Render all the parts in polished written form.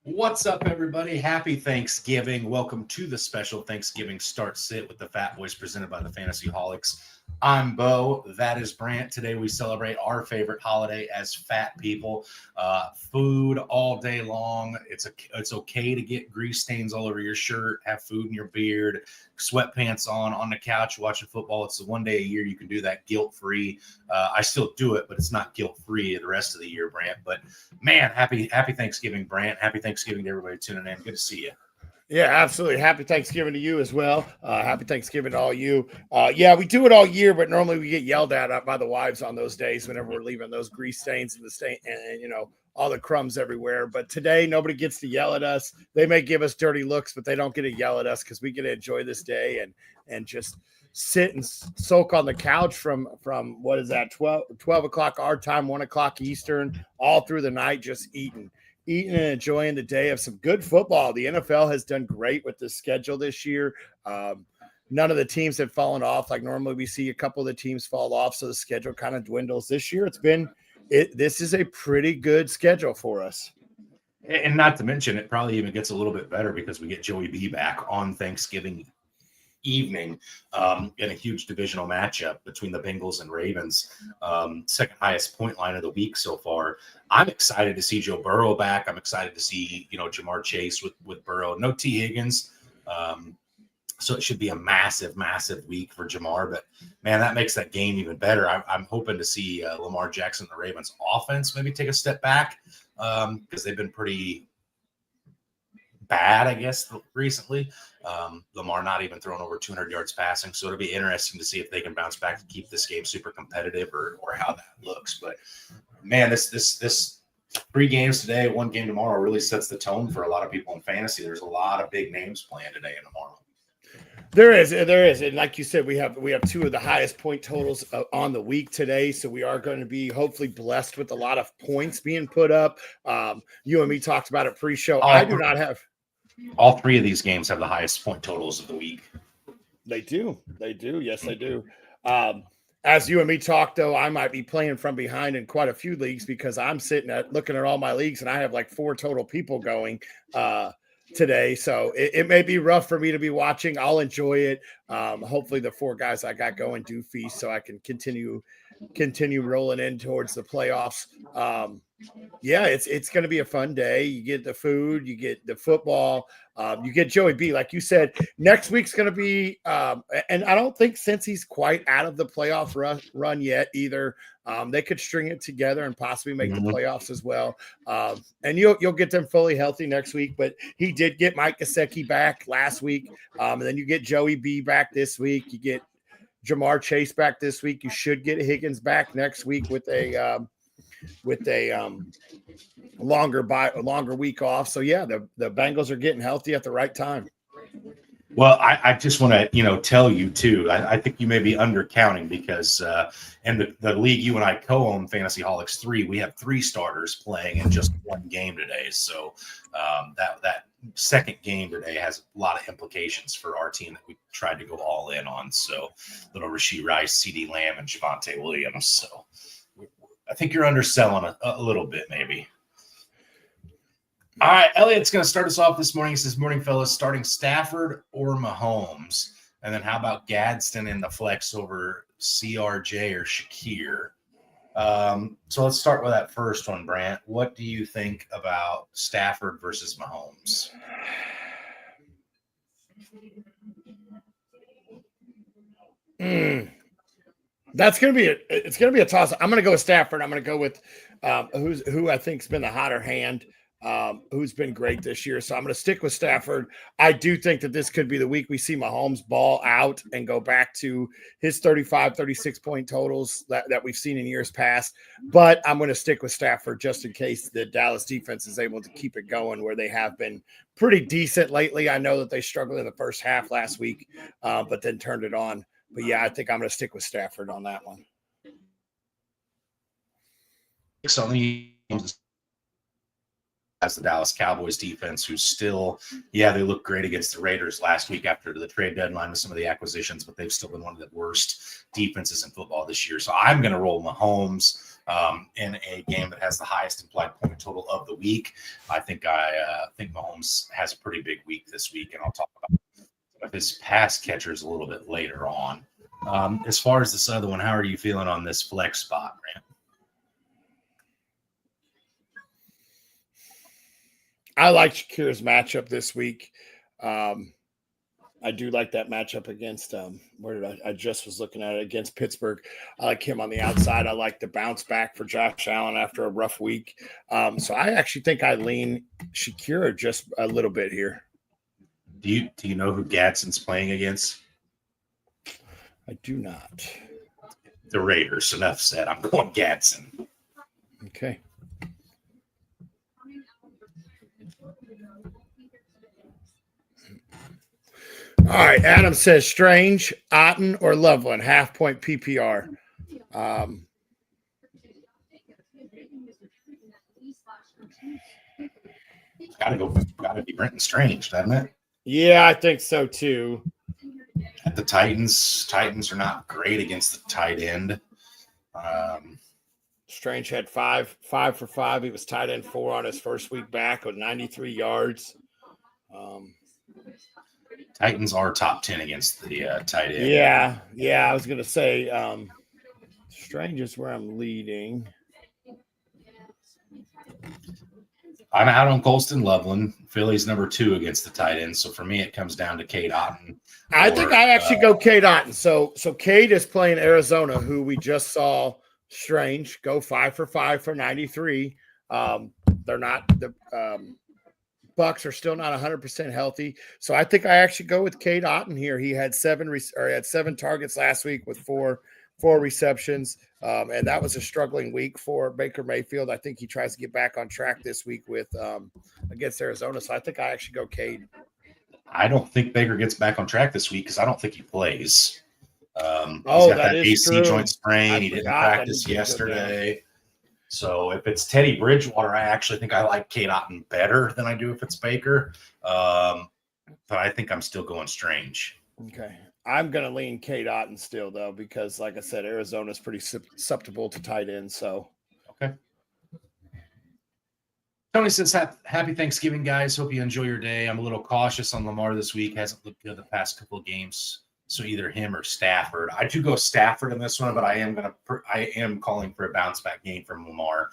What's up, everybody? Happy Thanksgiving. Welcome to the special Thanksgiving Start Sit with the Fatboyz presented by the Fantasyholics. I'm Bo. That is Brant. Today we celebrate our favorite holiday as fat people. Food all day long. It's okay to get grease stains all over your shirt, have food in your beard, sweatpants on the couch watching football. It's the one day a year you can do that guilt-free. I still do it, but it's not guilt-free the rest of the year, Brant. But man, happy Thanksgiving, Brant. Happy Thanksgiving to everybody tuning in. Good to see you. Yeah, absolutely. Happy Thanksgiving to you as well. Happy Thanksgiving to all you. Yeah, we do it all year, but normally we get yelled at by the wives on those days whenever we're leaving those grease stains in the stain and all the crumbs everywhere. But today, nobody gets to yell at us. They may give us dirty looks, but they don't get to yell at us because we get to enjoy this day and just sit and soak on the couch from what is that, 12 o'clock our time, 1 o'clock Eastern, all through the night, just eating and enjoying the day of some good football. The NFL has done great with the schedule this year. None of the teams have fallen off. Like normally we see a couple of the teams fall off, so the schedule kind of dwindles. This year this is a pretty good schedule for us. And not to mention, it probably even gets a little bit better because we get Joey B back on Thanksgiving evening in a huge divisional matchup between the Bengals and Ravens. Second highest point line of the week so far. I'm excited to see Joe Burrow back. I'm excited to see Jamar Chase with Burrow. No T. Higgins. So it should be a massive week for Jamar. But man, that makes that game even better. I'm hoping to see Lamar Jackson, the Ravens offense, maybe take a step back because they've been pretty bad, I guess, recently. Lamar not even throwing over 200 yards passing. So it'll be interesting to see if they can bounce back to keep this game super competitive or how that looks. But man, this 3 games today, 1 game tomorrow really sets the tone for a lot of people in fantasy. There's a lot of big names playing today and tomorrow. There is. And like you said, we have 2 of the highest point totals on the week today. So we are going to be hopefully blessed with a lot of points being put up. You and me talked about it pre-show. I do not have. All 3 of these games have the highest point totals of the week. They do. Yes, they do. As you and me talked, though, I might be playing from behind in quite a few leagues because I'm looking at all my leagues and I have like 4 total people going today. So it may be rough for me to be watching. I'll enjoy it. Hopefully the 4 guys I got going do feast so I can continue rolling in towards the playoffs. Yeah, it's going to be a fun day. You get the food, you get the football, you get Joey B. Like you said, next week's going to be, and I don't think since he's quite out of the playoff run yet either, they could string it together and possibly make the playoffs as well. And you'll get them fully healthy next week. But he did get Mike Gesicki back last week, and then you get Joey B back this week. You get Jamar Chase back this week. You should get Higgins back next week with a longer week off. So yeah, the Bengals are getting healthy at the right time. Well, I just want to tell you too. I think you may be undercounting because in the league you and I co-own, Fantasyholics 3, we have 3 starters playing in just 1 game today. So that second game today has a lot of implications for our team that we tried to go all in on. So little Rashee Rice, CeeDee Lamb, and Javonte Williams. So I think you're underselling a little bit, maybe. All right, Elliot's going to start us off this morning. He says, morning, fellas, starting Stafford or Mahomes? And then how about Gadsden in the flex over CRJ or Shakir? So let's start with that first one, Brant. What do you think about Stafford versus Mahomes? It's going to be a toss. I'm going to go with Stafford. I'm going to go with who I think's been the hotter hand, who's been great this year. So I'm going to stick with Stafford. I do think that this could be the week we see Mahomes ball out and go back to his 35, 36 point totals that we've seen in years past. But I'm going to stick with Stafford just in case the Dallas defense is able to keep it going where they have been pretty decent lately. I know that they struggled in the first half last week, but then turned it on. But yeah, I think I'm going to stick with Stafford on that one. As the Dallas Cowboys defense, who's still, they look great against the Raiders last week after the trade deadline with some of the acquisitions, but they've still been one of the worst defenses in football this year. So I'm going to roll Mahomes. in a game that has the highest implied point total of the week. I think Mahomes has a pretty big week this week, and I'll talk about his pass catchers a little bit later on. As far as this other one, how are you feeling on this flex spot, Grant? I like Shakir's matchup this week. I do like that matchup against I just was looking at it against Pittsburgh. I like him on the outside. I like the bounce back for Josh Allen after a rough week. So I actually think I lean Shakir just a little bit here. Do you know who Gadsden's playing against? I do not. The Raiders. Enough said. I'm going Gadsden. Okay. All right. Adam says Strange, Otten, or Loveland, half-point PPR. Gotta be Brenton Strange, doesn't it? Yeah, I think so too. At the Titans are not great against the tight end. Strange had five for 5. He was tight end 4 on his first week back with 93 yards. Titans are top 10 against the tight end. Yeah. I was gonna say Strange is where I'm leading. I'm out on Colston Loveland. Philly's number 2 against the tight end. So for me, it comes down to Cade Otten. I think I actually go Cade Otten. So Cade is playing Arizona, who we just saw Strange go 5 for 5 for 93. They're not the Bucks are still not 100% healthy. So I think I actually go with Cade Otten here. He had 7 targets last week with four receptions. And that was a struggling week for Baker Mayfield. I think he tries to get back on track this week with against Arizona. So I think I actually go Cade. I don't think Baker gets back on track this week because I don't think he plays. He's got that AC true. joint sprain. He didn't practice yesterday. So if it's Teddy Bridgewater, I actually think I like Cade Otten better than I do if it's Baker. But I think I'm still going Strange. Okay. I'm going to lean Cade Otten still, though, because, like I said, Arizona's pretty susceptible to tight ends. So, okay. Tony says, happy Thanksgiving, guys. Hope you enjoy your day. I'm a little cautious on Lamar this week. Hasn't looked good the past couple of games. So either him or Stafford. I do go Stafford in this one, but I am calling for a bounce back game from Lamar.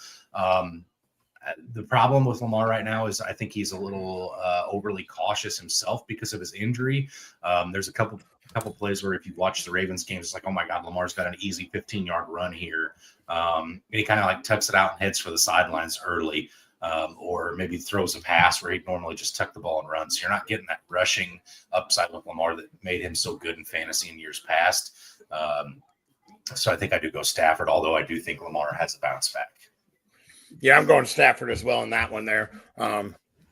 The problem with Lamar right now is I think he's a little overly cautious himself because of his injury. There's a couple plays where if you watch the Ravens games, it's like, oh my God, Lamar's got an easy 15-yard run here. And he kind of like tucks it out and heads for the sidelines early. Or maybe throws a pass where he'd normally just tuck the ball and run. So you're not getting that rushing upside with Lamar that made him so good in fantasy in years past. So I think I do go Stafford, although I do think Lamar has a bounce back. Yeah, I'm going Stafford as well in that one there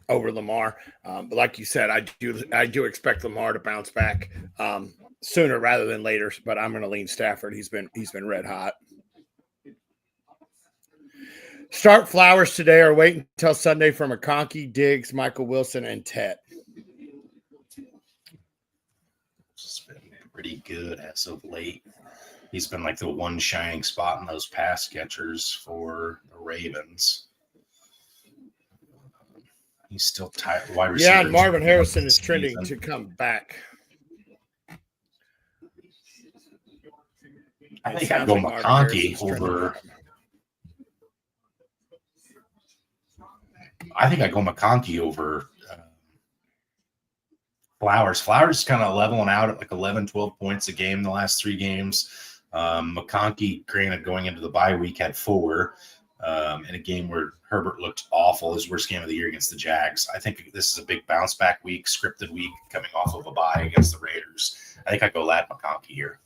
over Lamar. But like you said, I do expect Lamar to bounce back sooner rather than later. But I'm going to lean Stafford. He's been red hot. Start Flowers today or wait until Sunday for McConkey, Diggs, Michael Wilson, and Tet. It's been pretty good as of late. He's been like the one shining spot in those pass catchers for the Ravens. He's still tight. Wide receiver. Yeah, and Marvin Harrison is trending to come back. I think I'd go McConkey over. I think I go McConkey over Flowers. Flowers is kind of leveling out at like 11, 12 points a game the last 3 games. McConkey, granted, going into the bye week, had 4 in a game where Herbert looked awful, his worst game of the year against the Jags. I think this is a big bounce back week, scripted week coming off of a bye against the Raiders. I think I go Lad McConkey here.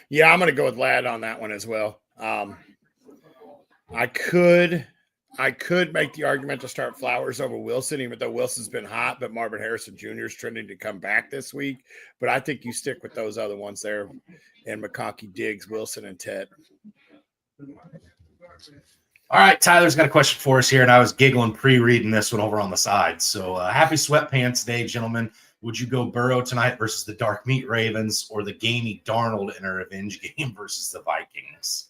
Yeah, I'm going to go with Lad on that one as well. I could make the argument to start Flowers over Wilson, even though Wilson's been hot, but Marvin Harrison Jr. is trending to come back this week. But I think you stick with those other ones there, and McConkey, Diggs, Wilson, and Ted. All right, Tyler's got a question for us here, and I was giggling pre-reading this one over on the side. So happy sweatpants day, gentlemen. Would you go Burrow tonight versus the Dark Meat Ravens or the gamey Darnold in a revenge game versus the Vikings?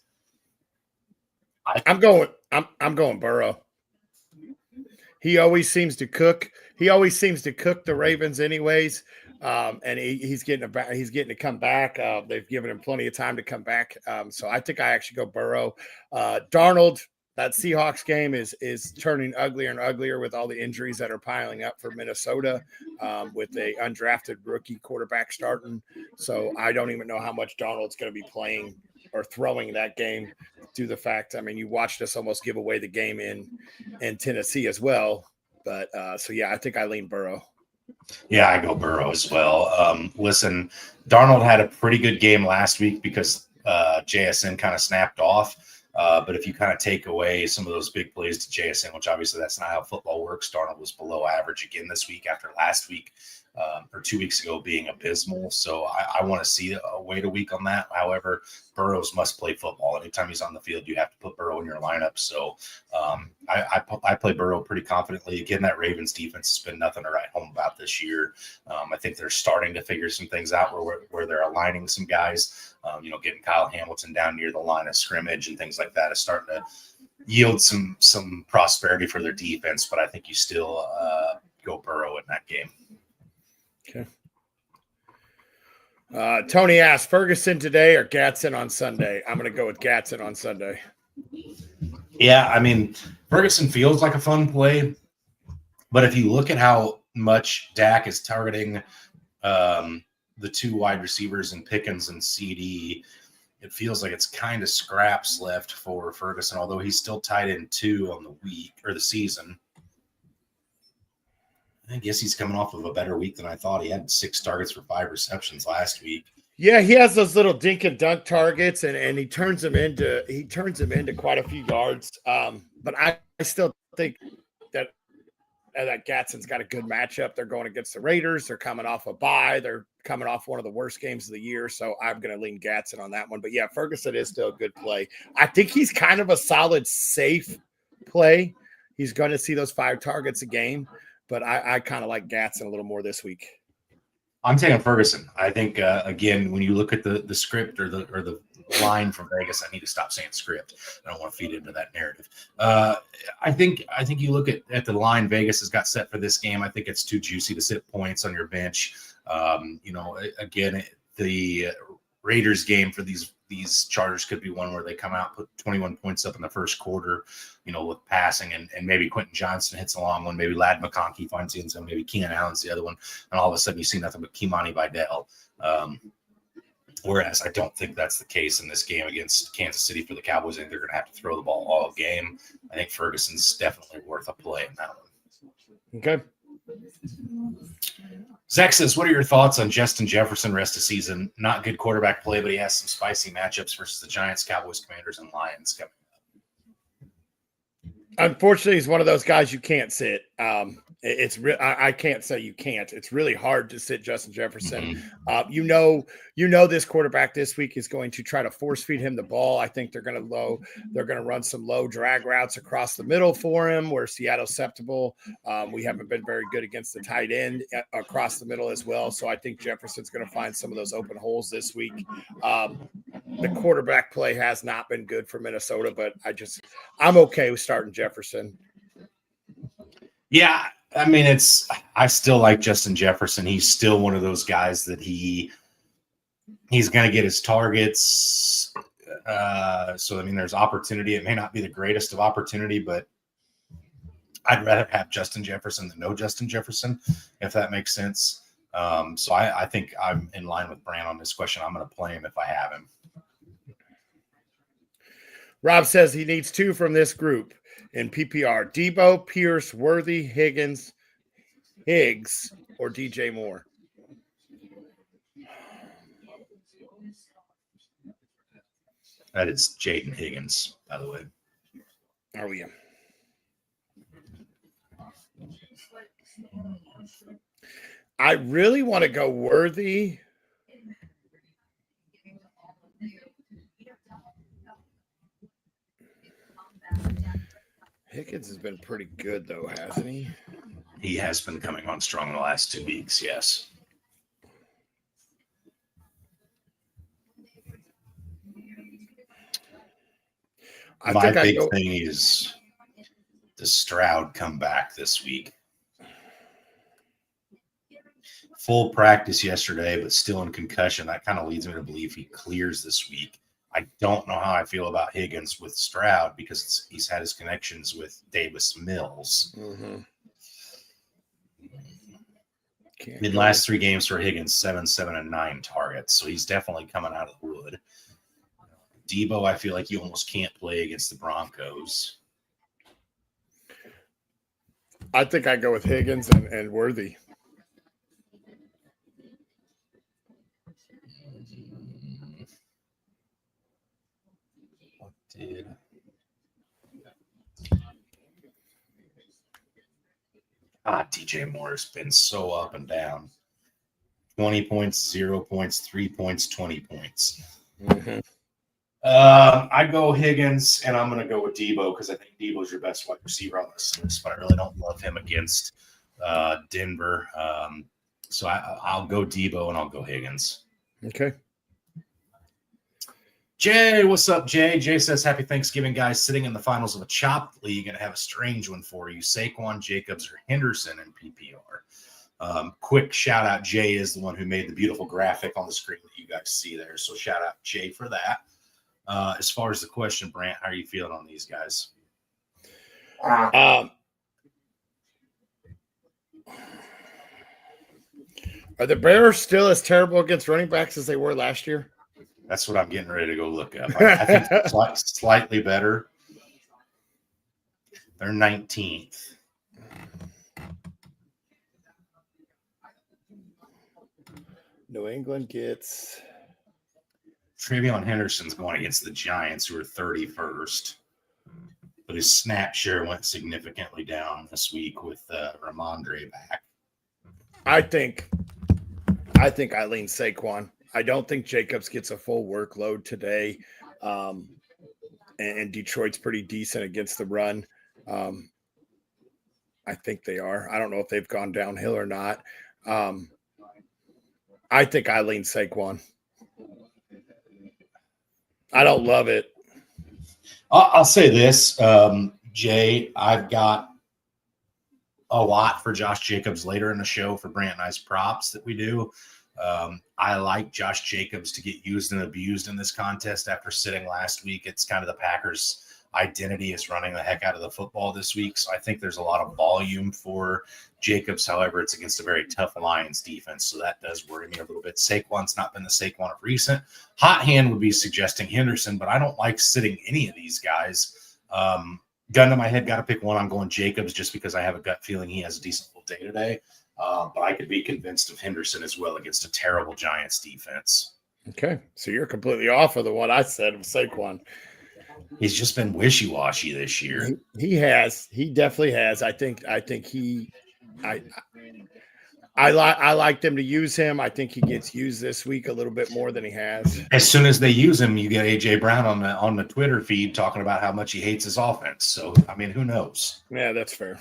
I'm going Burrow. He always seems to cook. He always seems to cook the Ravens, anyways. And he's getting to come back. They've given him plenty of time to come back. So I think I actually go Burrow. Darnold. That Seahawks game is turning uglier and uglier with all the injuries that are piling up for Minnesota, with a undrafted rookie quarterback starting. So I don't even know how much Darnold's going to be playing or throwing that game, due to the fact, I mean, you watched us almost give away the game in Tennessee as well. But so yeah, I think I lean Burrow. Yeah, I go Burrow as well. Listen, Darnold had a pretty good game last week because JSN kind of snapped off. But if you kind of take away some of those big plays to JSN, which obviously that's not how football works, Darnold was below average again this week after last week or 2 weeks ago being abysmal. So I want to see a wait a week on that. However, Burrows must play football. Anytime he's on the field, you have to put Burrow in your lineup. So I play Burrow pretty confidently. Again, that Ravens defense has been nothing to write home about this year. I think they're starting to figure some things out where they're aligning some guys. Getting Kyle Hamilton down near the line of scrimmage and things like that is starting to yield some prosperity for their defense. But I think you still go Burrow in that game. Okay. Tony asked, Ferguson today or Gatson on Sunday? I'm going to go with Gatson on Sunday. Yeah, I mean, Ferguson feels like a fun play. But if you look at how much Dak is targeting the two wide receivers in Pickens and CD, it feels like it's kind of scraps left for Ferguson, although he's still tied in 2 on the week or the season. I guess he's coming off of a better week than I thought. He had 6 targets for 5 receptions last week. Yeah, he has those little dink and dunk targets, and he turns them into quite a few yards. But I still think that Gatson's got a good matchup. They're going against the Raiders. They're coming off a bye. They're coming off one of the worst games of the year. So I'm going to lean Gatson on that one. But yeah, Ferguson is still a good play. I think he's kind of a solid, safe play. He's going to see those 5 targets a game, but I kind of like Gatson a little more this week. I'm taking Ferguson. I think again, when you look at the script or the line from Vegas, I need to stop saying script. I don't want to feed into that narrative. I think you look at the line Vegas has got set for this game. I think it's too juicy to sit points on your bench. Again, the Raiders game for these Chargers could be one where they come out, put 21 points up in the first quarter, with passing, and maybe Quentin Johnson hits a long one, maybe Ladd McConkey finds the end zone, maybe Keenan Allen's the other one, and all of a sudden you see nothing but Kimani Vidal. Whereas I don't think that's the case in this game against Kansas City for the Cowboys. I think they're going to have to throw the ball all game. I think Ferguson's definitely worth a play in that one. Okay. Zach says, what are your thoughts on Justin Jefferson rest of season? Not good quarterback play, but he has some spicy matchups versus the Giants, Cowboys, Commanders, and Lions coming up. Unfortunately, he's one of those guys you can't sit. I can't say you can't. It's really hard to sit Justin Jefferson. Mm-hmm. This quarterback this week is going to try to force feed him the ball. I think they're going to run some low drag routes across the middle for him, where Seattle's susceptible. We haven't been very good against the tight end across the middle as well. So I think Jefferson's going to find some of those open holes this week. The quarterback play has not been good for Minnesota, but I'm okay with starting Jefferson. Yeah, I mean, I still like Justin Jefferson. He's still one of those guys that he's going to get his targets. So, I mean, there's opportunity. It may not be the greatest of opportunity, but I'd rather have Justin Jefferson than no Justin Jefferson, if that makes sense. So I think I'm in line with Brand on this question. I'm going to play him if I have him. Rob says he needs 2 from this group in PPR: Debo, Pierce, Worthy, Higgs, or DJ Moore. That is Jaden Higgins, by the way. Are we? I really want to go Worthy. Higgins has been pretty good, though, hasn't he? He has been coming on strong in the last 2 weeks, yes. My big thing is does Stroud come back this week? Full practice yesterday, but still in concussion. That kind of leads me to believe he clears this week. I don't know how I feel about Higgins with Stroud because he's had his connections with Davis Mills. Mm-hmm. In last 3 games for Higgins, 7, 7, and 9 targets. So he's definitely coming out of the wood. Debo, I feel like you almost can't play against the Broncos. I think I go with Higgins and Worthy. DJ Moore has been so up and down. 20 points, 0 points, 3 points, 20 points. Mm-hmm. I go Higgins, and I'm going to go with Debo because I think Debo's your best wide receiver on this list, but I really don't love him against Denver. So I'll go Debo, and I'll go Higgins. Okay. Jay, what's up, Jay? Jay says, happy Thanksgiving, guys. Sitting in the finals of a chopped league, and I have a strange one for you. Saquon, Jacobs, or Henderson in PPR. Quick shout out, Jay is the one who made the beautiful graphic on the screen that you guys see there. So shout out, Jay, for that. As far as the question, Brant, how are you feeling on these guys? Are the Bears still as terrible against running backs as they were last year? That's what I'm getting ready to go look up. I think it's slightly better. They're 19th. New England gets Travion Henderson's going against the Giants, who are 31st. But his snap share went significantly down this week with Ramondre back. I think I lean Saquon. I don't think Jacobs gets a full workload today. And Detroit's pretty decent against the run. I think they are. I don't know if they've gone downhill or not. I think I lean Saquon. I don't love it. I'll say this, Jay, I've got a lot for Josh Jacobs later in the show for Brant and I's props that we do. I like Josh Jacobs to get used and abused in this contest after sitting last week. It's kind of the Packers' identity is running the heck out of the football this week. So I think there's a lot of volume for Jacobs. However, it's against a very tough Lions defense. So that does worry me a little bit. Saquon's not been the Saquon of recent. Hot hand would be suggesting Henderson, but I don't like sitting any of these guys. Gun to my head, got to pick one. I'm going Jacobs just because I have a gut feeling he has a decent little day today. But I could be convinced of Henderson as well against a terrible Giants defense. Okay. So you're completely off of the one I said of Saquon. He's just been wishy-washy this year. He has. He definitely has. I like them to use him. I think he gets used this week a little bit more than he has. As soon as they use him, you get AJ Brown on the Twitter feed talking about how much he hates his offense. So, I mean, who knows? Yeah, that's fair.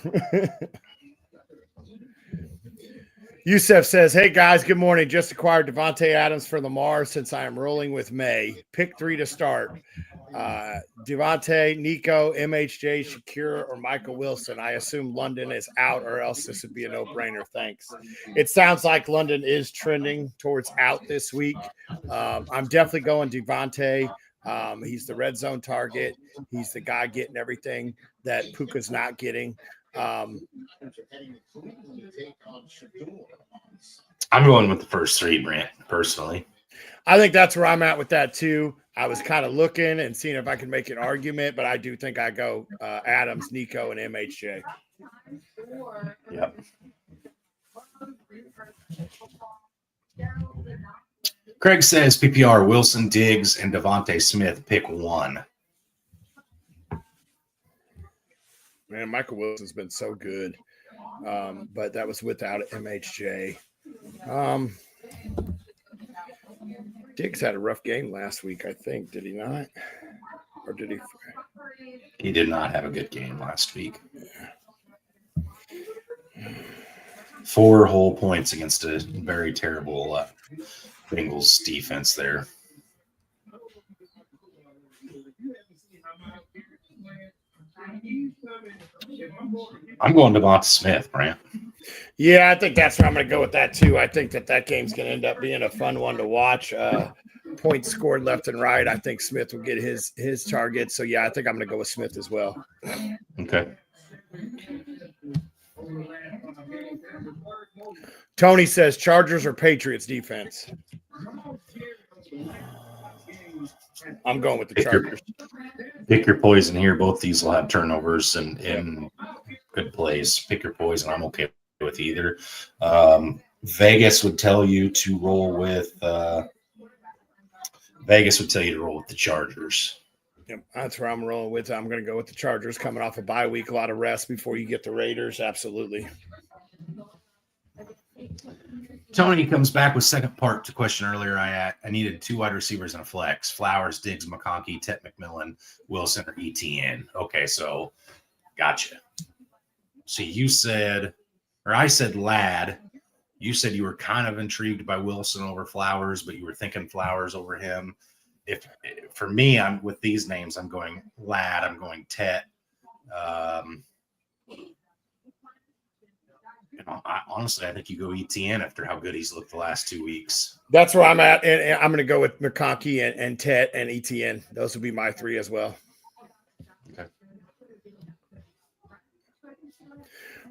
Yusef says, hey, guys, good morning. Just acquired Devontae Adams for Lamar since I am rolling with May. Pick 3 to start. Devontae, Nico, MHJ, Shakira, or Michael Wilson. I assume London is out or else this would be a no-brainer. Thanks. It sounds like London is trending towards out this week. I'm definitely going Devontae. He's the red zone target. He's the guy getting everything that Puka's not getting. I'm going with the first 3, Brant, personally. I think that's where I'm at with that, too. I was kind of looking and seeing if I could make an argument, but I do think I go Adams, Nico, and MHJ. Yep. Craig says PPR, Wilson, Diggs, and Devontae Smith. Pick 1. Man, Michael Wilson's been so good, but that was without MHJ. Diggs had a rough game last week, I think. Did he not? Or did he? He did not have a good game last week. 4 whole points against a very terrible Bengals defense there. I'm going Devonta Smith, Brant. Yeah, I think that's where I'm going to go with that too. I think that game's going to end up being a fun one to watch. Points scored left and right. I think Smith will get his targets. So yeah, I think I'm going to go with Smith as well. Okay. Tony says Chargers or Patriots defense. I'm going with the Chargers. Pick your poison here. Both these will have turnovers and in good plays. Pick your poison. I'm okay with either. Vegas would tell you to roll with the Chargers. Yep, that's where I'm rolling with. I'm going to go with the Chargers coming off a bye week, a lot of rest before you get the Raiders. Absolutely. Tony comes back with second part to question earlier. I needed 2 wide receivers and a flex. Flowers, Diggs, McConkey, Tet McMillan, Wilson, or ETN. Okay, so gotcha. So you said, or I said Ladd. You said you were kind of intrigued by Wilson over Flowers, but you were thinking Flowers over him. If for me, I'm with these names, I'm going Ladd, I'm going Tet. Honestly, I think you go ETN after how good he's looked the last 2 weeks. That's where I'm at, and I'm going to go with McConkey and Tet and ETN. Those will be my 3 as well. Okay.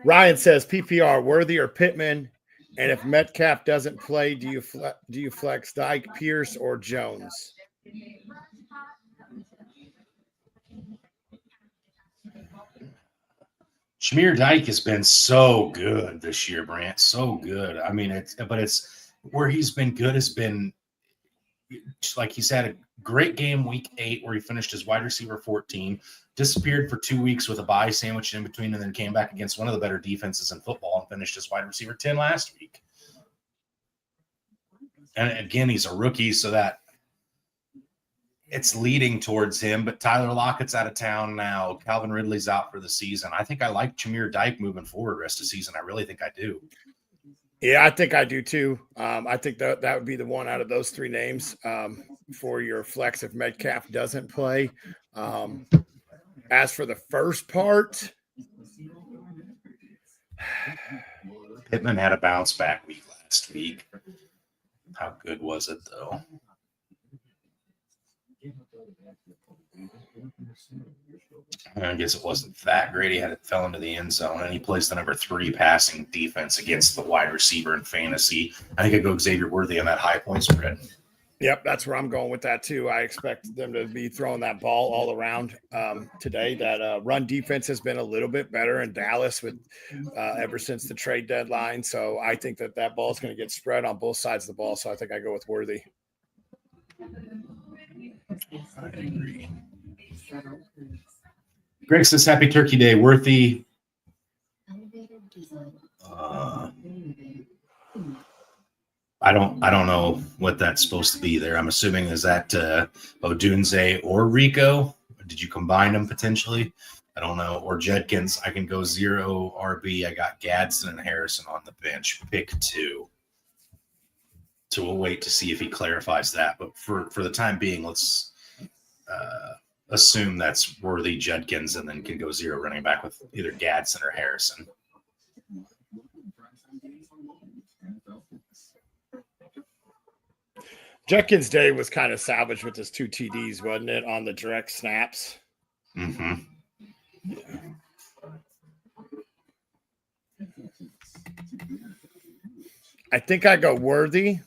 Ryan says PPR Worthy or Pittman, and if Metcalf doesn't play, do you flex Dyke, Pierce, or Jones? Shamir Dyke has been so good this year, Brant. So good. I mean, it's where he's been good has been like he's had a great game week 8 where he finished as wide receiver 14, disappeared for 2 weeks with a bye sandwich in between, and then came back against one of the better defenses in football and finished as wide receiver 10 last week. And again, he's a rookie, so that it's leading towards him, but Tyler Lockett's out of town now. Calvin Ridley's out for the season. I think I like Shamir Dyke moving forward rest of the season. I really think I do. Yeah, I think I do too. I think that would be the one out of those 3 names for your flex if Metcalf doesn't play. As for the first part, Pittman had a bounce back week last week. How good was it, though? I guess it wasn't that great. He fell into the end zone, and he plays the number 3 passing defense against the wide receiver in fantasy. I think I go Xavier Worthy on that high point spread. Yep, that's where I'm going with that too. I expect them to be throwing that ball all around today. That run defense has been a little bit better in Dallas with ever since the trade deadline. So I think that ball is going to get spread on both sides of the ball. So I think I go with Worthy. I agree. Greg says, "Happy Turkey Day, Worthy." I don't know what that's supposed to be there. I'm assuming is that Odunze or Rico? Did you combine them potentially? I don't know. Or Judkins. I can go 0 RB. I got Gadsden and Harrison on the bench. Pick 2. So we'll wait to see if he clarifies that. But for the time being, let's assume that's Worthy, Judkins, and then can go 0 running back with either Gadsden or Harrison. Judkins' day was kind of salvaged with his 2 TDs, wasn't it, on the direct snaps? Mm-hmm. I think I go Worthy.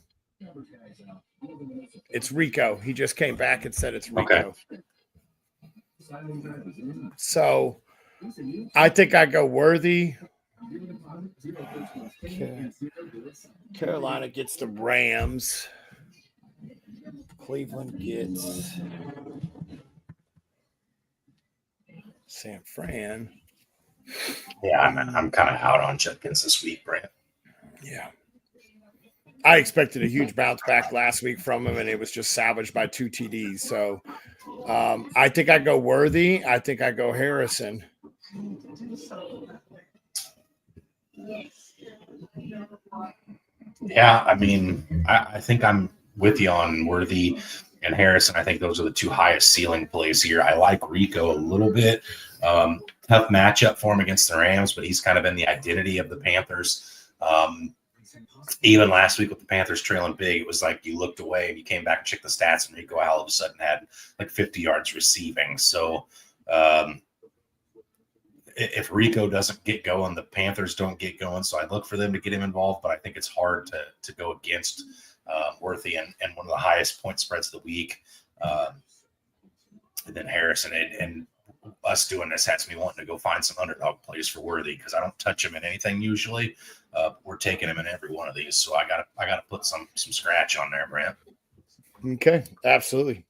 It's Rico. He just came back and said it's Rico. Okay. So I think I go Worthy. Okay. Carolina gets the Rams. Cleveland gets San Fran. Yeah, I'm kind of out on Judkins this week, Brant. Yeah. I expected a huge bounce back last week from him, and it was just salvaged by 2 TDs. So I think I go Worthy. I think I go Harrison. Yeah, I mean, I think I'm with you on Worthy and Harrison. I think those are the 2 highest ceiling plays here. I like Rico a little bit. tough matchup for him against the Rams, but he's kind of been the identity of the Panthers. Even last week with the Panthers trailing big, it was like you looked away and you came back and checked the stats, and Rico all of a sudden had like 50 yards receiving. So if Rico doesn't get going, the Panthers don't get going. So I'd look for them to get him involved, but I think it's hard to go against Worthy and one of the highest point spreads of the week. And then Harrison and us doing this has me wanting to go find some underdog plays for Worthy because I don't touch him in anything usually. We're taking him in every one of these, so I gotta put some scratch on there, Brent. Okay, absolutely.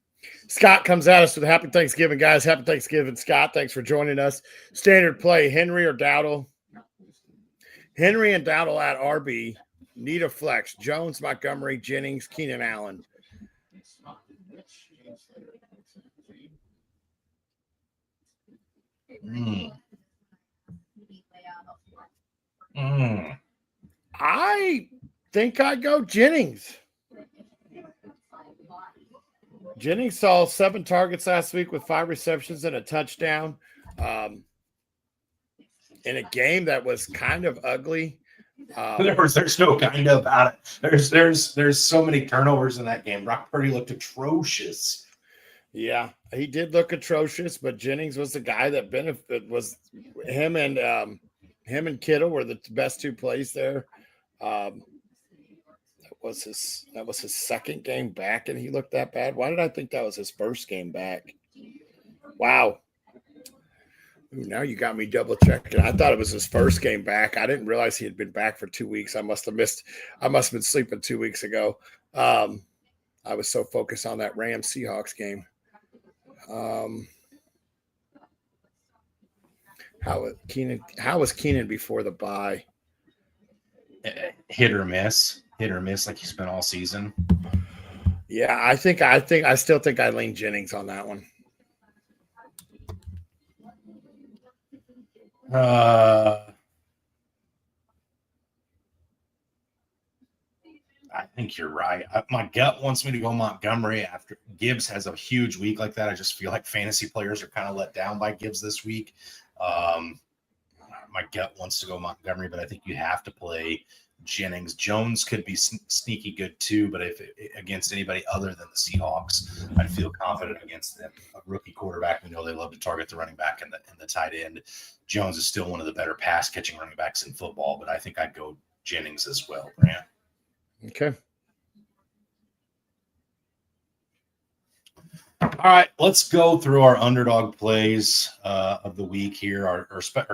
Scott comes at us with happy Thanksgiving, guys. Happy Thanksgiving, Scott. Thanks for joining us. Standard play: Henry or Dowdle. Henry and Dowdle at RB. Need a flex: Jones, Montgomery, Jennings, Keenan Allen. I think I go Jennings. Jennings saw 7 targets last week with 5 receptions and a touchdown in a game that was kind of ugly. There's no kind of about it. There's so many turnovers in that game. Brock Purdy looked atrocious. Yeah, he did look atrocious, but Jennings was the guy that benefited. Was him and Kittle were the best 2 plays there. That was his second game back, and he looked that bad. Why did I think that was his first game back? Wow. Ooh, now you got me double checking. I thought it was his first game back. I didn't realize he had been back for 2 weeks. I must have been sleeping 2 weeks ago. I was so focused on that Rams Seahawks game. How was Keenan before the bye? Hit or miss like he's been all season. Yeah, I still think I lean Jennings on that one. I think you're right. My gut wants me to go Montgomery after Gibbs has a huge week like that. I just feel like fantasy players are kind of let down by Gibbs this week. My gut wants to go Montgomery, but I think you have to play Jennings. Jones could be sneaky good too, but if against anybody other than the Seahawks, I'd feel confident against them. A rookie quarterback, we know they love to target the running back and the tight end. Jones is still one of the better pass catching running backs in football, but I think I'd go Jennings as well, Brant. Okay. All right, let's go through our underdog plays of the week here, or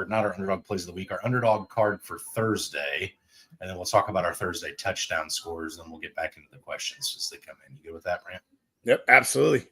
not our underdog plays of the week, our underdog card for Thursday, and then we'll talk about our Thursday touchdown scores, and we'll get back into the questions as they come in. You good with that, Brant? Yep, absolutely.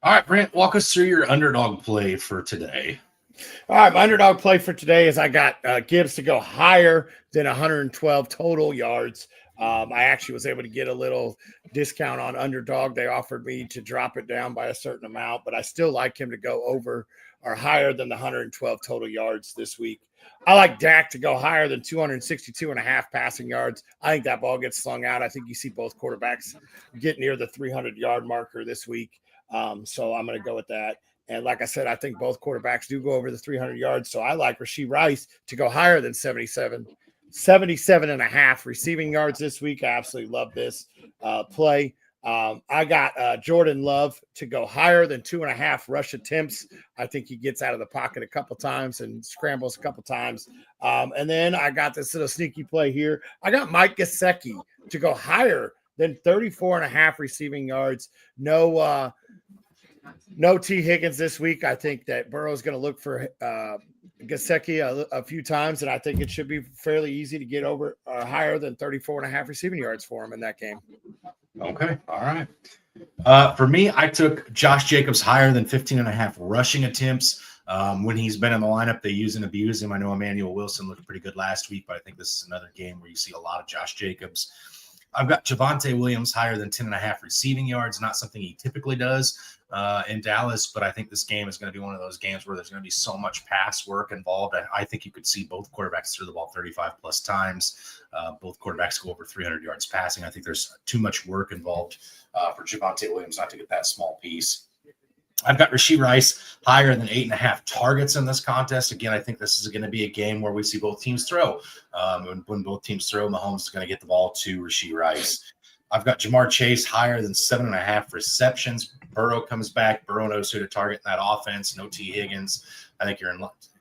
All right, Brent, walk us through your underdog play for today. All right, my underdog play for today is I got Gibbs to go higher than 112 total yards. I actually was able to get a little discount on underdog. They offered me to drop it down by a certain amount, but I still like him to go over or higher than the 112 total yards this week. I like Dak to go higher than 262.5 passing yards. I think that ball gets slung out. I think you see both quarterbacks get near the 300-yard marker this week. So I'm going to go with that. And like I said, I think both quarterbacks do go over the 300 yards. So I like Rashee Rice to go higher than 77.5 receiving yards this week. I absolutely love this play. I got Jordan Love to go higher than 2.5 rush attempts. I think he gets out of the pocket a couple times and scrambles a couple times. And then I got this little sneaky play here. I got Mike Gesicki to go higher than 34.5 receiving yards. No No T. Higgins this week. I think that Burrow's going to look for Gesicki a few times, and I think it should be fairly easy to get over higher than 34.5 receiving yards for him in that game. Okay. All right. For me, I took Josh Jacobs higher than 15.5 rushing attempts. When he's been in the lineup, they use and abuse him. I know Emmanuel Wilson looked pretty good last week, but I think this is another game where you see a lot of Josh Jacobs. I've got Javonte Williams higher than 10.5 receiving yards, not something he typically does in Dallas, but I think this game is going to be one of those games where there's going to be so much pass work involved. I think you could see both quarterbacks throw the ball 35 plus times. Both quarterbacks go over 300 yards passing. I think there's too much work involved for Javonte Williams not to get that small piece. I've got Rashee Rice higher than 8.5 targets in this contest. Again, I think this is going to be a game where we see both teams throw. When both teams throw, Mahomes is going to get the ball to Rashee Rice. I've got Jamar Chase higher than 7.5 receptions. Burrow comes back. Burrow knows who to target in that offense. No T. Higgins. I think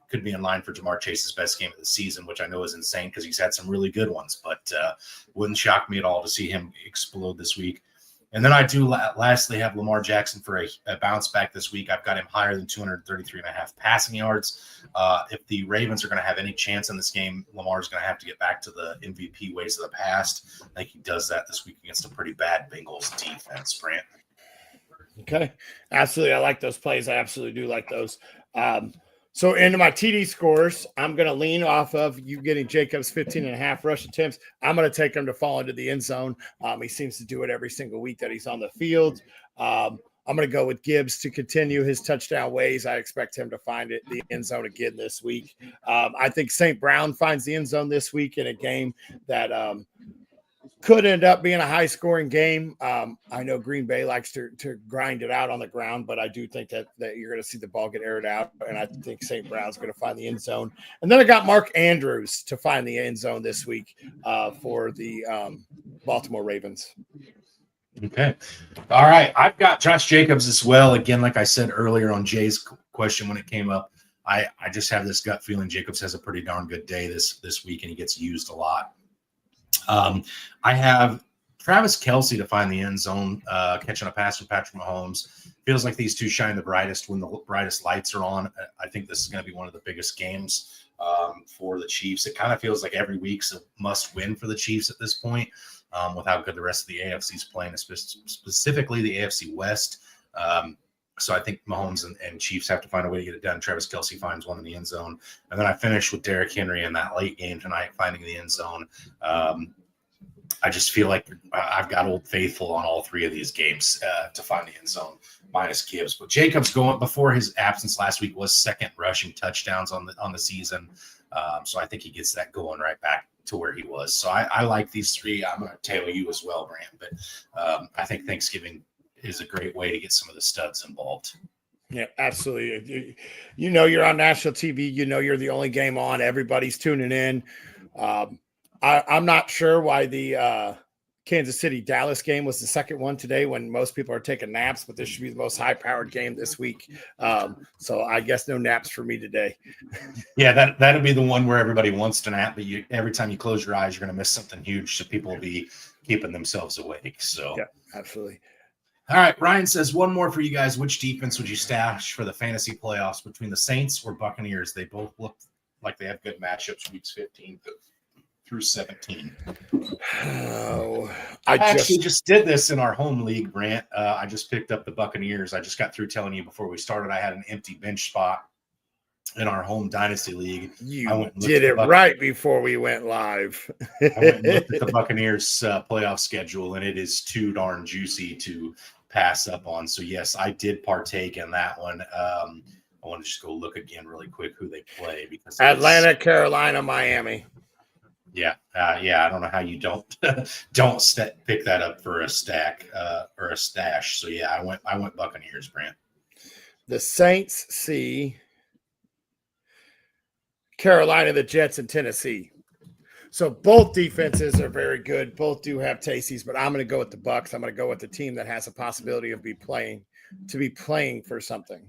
could be in line for Jamar Chase's best game of the season, which I know is insane because he's had some really good ones, but wouldn't shock me at all to see him explode this week. And then I do lastly have Lamar Jackson for a bounce back this week. I've got him higher than 233.5 passing yards. If the Ravens are going to have any chance in this game, Lamar's going to have to get back to the MVP ways of the past. I think he does that this week against a pretty bad Bengals defense, Brant. Okay. Absolutely. I like those plays. I absolutely do like those. So into my TD scores, I'm going to lean off of you getting Jacobs 15.5 rush attempts. I'm going to take him to fall into the end zone. He seems to do it every single week that he's on the field. I'm going to go with Gibbs to continue his touchdown ways. I expect him to find the end zone again this week. I think St. Brown finds the end zone this week in a game that could end up being a high-scoring game. I know Green Bay likes to grind it out on the ground, but I do think that you're going to see the ball get aired out, and I think St. Brown's going to find the end zone. And then I got Mark Andrews to find the end zone this week for the Baltimore Ravens. Okay. All right. I've got Josh Jacobs as well. Again, like I said earlier on Jay's question when it came up, I just have this gut feeling Jacobs has a pretty darn good day this week, and he gets used a lot. I have Travis Kelce to find the end zone, catching a pass from Patrick Mahomes. Feels like these two shine the brightest when the brightest lights are on. I think this is going to be one of the biggest games for the Chiefs. It kind of feels like every week's a must win for the Chiefs at this point, with how good the rest of the AFC is playing, specifically the AFC West. So I think Mahomes and Chiefs have to find a way to get it done. Travis Kelce finds one in the end zone. And then I finish with Derrick Henry in that late game tonight, finding the end zone. I just feel like I've got Old Faithful on all three of these games to find the end zone, minus Gibbs. But Jacobs going before his absence last week was second rushing touchdowns on the season. So I think he gets that going right back to where he was. So I like these three. I'm going to tail you as well, Grant. But I think Thanksgiving is a great way to get some of the studs involved. Yeah, absolutely. You know you're on national TV. You know you're the only game on. Everybody's tuning in. I'm not sure why the Kansas City-Dallas game was the second one today when most people are taking naps, but this should be the most high-powered game this week. So I guess no naps for me today. Yeah, that'll be the one where everybody wants to nap, but every time you close your eyes, you're going to miss something huge, so people will be keeping themselves awake. So yeah, absolutely. All right, Ryan says one more for you guys. Which defense would you stash for the fantasy playoffs between the Saints or Buccaneers? They both look like they have good matchups weeks 15 through 17. Oh, I actually just did this in our home league, Brant. I just picked up the Buccaneers. I just got through telling you before we started I had an empty bench spot in our home dynasty league. You did it right before we went live. I went and looked at the Buccaneers playoff schedule, and it is too darn juicy to pass up on. So, yes, I did partake in that one. I want to just go look again really quick who they play. Because Atlanta, Carolina, Miami. Yeah. I don't know how you don't pick that up for a stack or a stash. So, yeah, I went Buccaneers, Brant. The Saints see Carolina, the Jets, and Tennessee. So both defenses are very good. Both do have tasties, but I'm going to go with the Bucs. I'm going to go with the team that has a possibility of playing for something.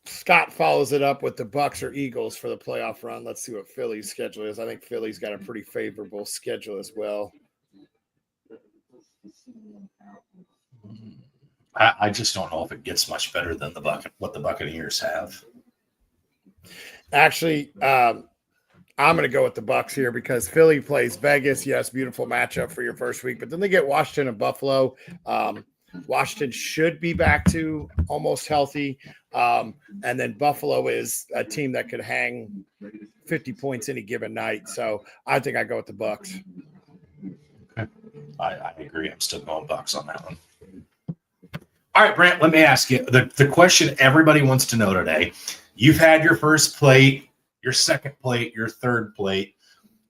Scott follows it up with the Bucs or Eagles for the playoff run. Let's see what Philly's schedule is. I think Philly's got a pretty favorable schedule as well. I just don't know if it gets much better than what the Buccaneers have. Actually, I'm going to go with the Bucs here because Philly plays Vegas. Yes, beautiful matchup for your first week, but then they get Washington and Buffalo. Washington should be back to almost healthy, and then Buffalo is a team that could hang 50 points any given night. So I think I go with the Bucs. Okay. I agree. I'm still going Bucs on that one. All right, Brant, let me ask you the question everybody wants to know today. You've had your first plate, your second plate, your third plate.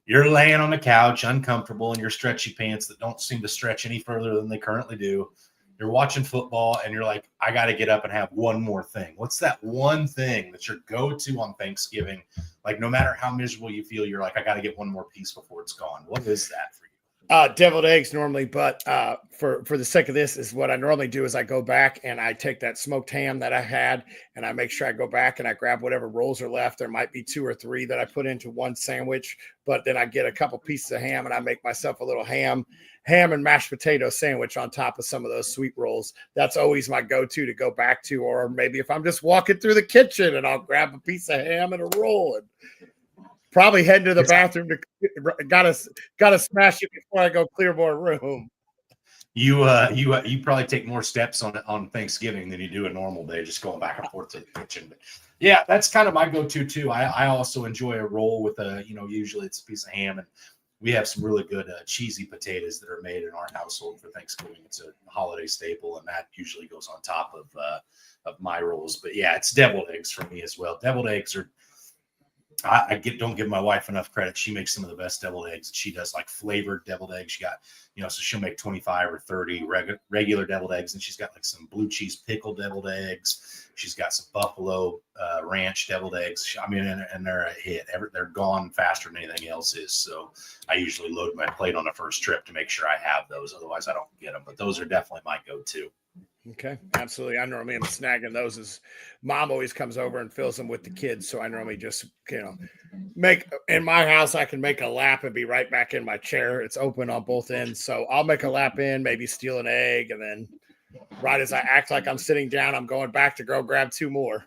You're laying on the couch, uncomfortable in your stretchy pants that don't seem to stretch any further than they currently do. You're watching football, and you're like, I got to get up and have one more thing. What's that one thing that's your go-to on Thanksgiving? Like, no matter how miserable you feel, you're like, I got to get one more piece before it's gone. What is that for you? Deviled eggs normally, but for the sake of this is what I normally do is I go back and I take that smoked ham that I had and I make sure I go back and I grab whatever rolls are left. There might be 2 or 3 that I put into one sandwich, but then I get a couple pieces of ham and I make myself a little ham and mashed potato sandwich on top of some of those sweet rolls. That's always my go-to go back to, or maybe if I'm just walking through the kitchen and I'll grab a piece of ham and a roll and probably head to the bathroom to gotta smash it before I go clear more room. You probably take more steps on Thanksgiving than you do a normal day, just going back and forth to the kitchen. But yeah, that's kind of my go-to too. I also enjoy a roll with usually it's a piece of ham, and we have some really good cheesy potatoes that are made in our household for Thanksgiving. It's a holiday staple, and that usually goes on top of my rolls. But yeah, it's deviled eggs for me as well. Deviled eggs are. Don't give my wife enough credit. She makes some of the best deviled eggs. She does like flavored deviled eggs. She got, so she'll make 25 or 30 regular deviled eggs, and she's got like some blue cheese pickle deviled eggs. She's got some buffalo ranch deviled eggs. I mean, and they're a hit. They're gone faster than anything else is. So I usually load my plate on the first trip to make sure I have those. Otherwise, I don't get them. But those are definitely my go-to. Okay, absolutely. I normally am snagging those as mom always comes over and fills them with the kids. So I normally just, make in my house, I can make a lap and be right back in my chair. It's open on both ends. So I'll make a lap in, maybe steal an egg. And then right as I act like I'm sitting down, I'm going back to go grab 2 more.